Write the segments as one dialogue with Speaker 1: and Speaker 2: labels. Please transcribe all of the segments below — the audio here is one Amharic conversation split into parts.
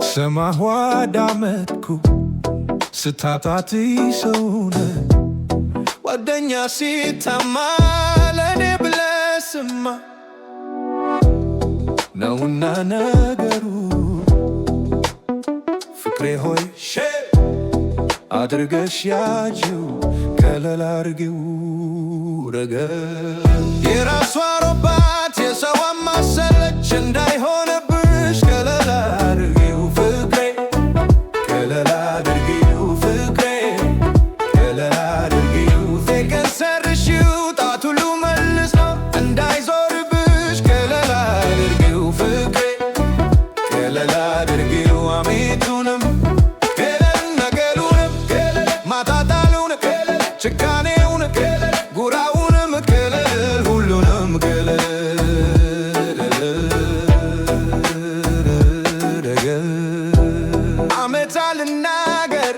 Speaker 1: ሰማሁ አዳመጥኩ ስታጣት ሰውነ ጓደኛ ሲታማ ለኔ ብለህ ስማ ነውና ነገሩ ፍቅሬ ሆይ አድርገሽ ያዥው ከለላ አርጊው ረገድ የራሷ ሮባት የሰው ማሰለች እንዳይሆንብሽ ከለላ አርጊው ፍቅሬ ከለላ አድርጊው ፍቅሬ ከለላ አድርጊው ፍቅር ሰርሽው ጣት ሁሉ መልስ ነው እንዳይዞርብሽ ከለላ አድርጊው ፍቅሬ ከለላ አድርጊው አሜቱንም ከለል ነገሩንም ከለል ማታታሉን ከለል ጭካኔውን ከለል ጉራውንም ከለል ሁሉንም ከለል አመት አልናገር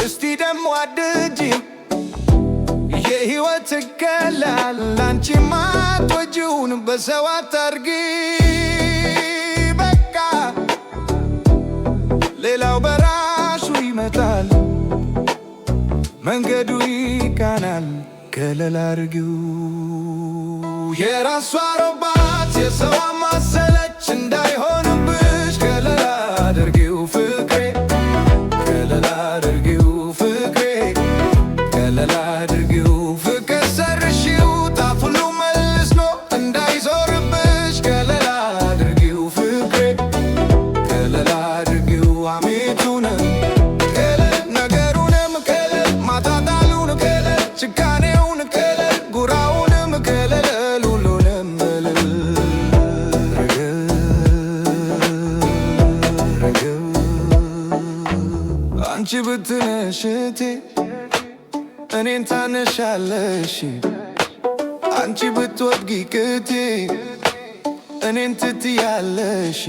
Speaker 1: እስቲ ደሞ አድጂ የህይወት ገላል አንቺማ አትወጂውን በሰው አታርጊ በቃ ሌላው በራሱ ይመጣል መንገዱ ይቃናል ከለላ አርጊው የራሷ ሮባት የሰው ማሰለች እንዳይሆንብሽ ከለላ አድርጊው ፍቅሬ ከለላ አድርጊው ፍቅሬ ከለላ አድርጊው ፍቅር ሰርሽው ጣት ሁሉ መልስ ነው እንዳይዞርብሽ ከለላ አድርጊው ፍቅሬ ከለላ አድርጊው አሜቱንም ከለል ነገሩንም ከለል ማታታሉን ከለል ጭካኔውን ከለል ጉራውንም ከለል ሁሉንም አንቺ ብትነሽ እቴ እኔን ታነሻለሽ አንቺ ብትወድቂ ቅቴ እኔን ትትያለሽ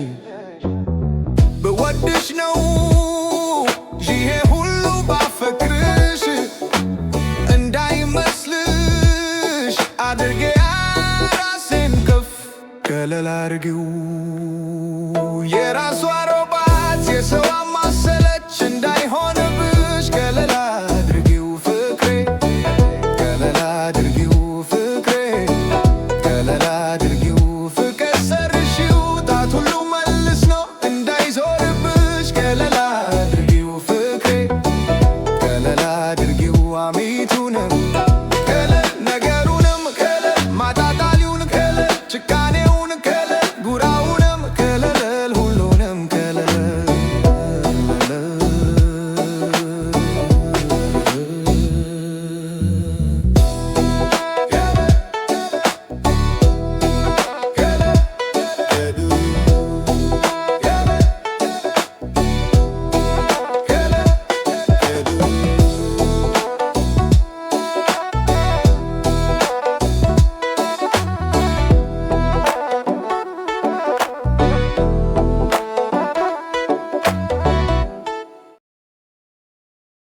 Speaker 1: ብወድሽ ነው ይሄ ሁሉ ባፈቅርሽ እንዳይመስልሽ አድርጌ ራሴን ከፍ ከለላ አርጊው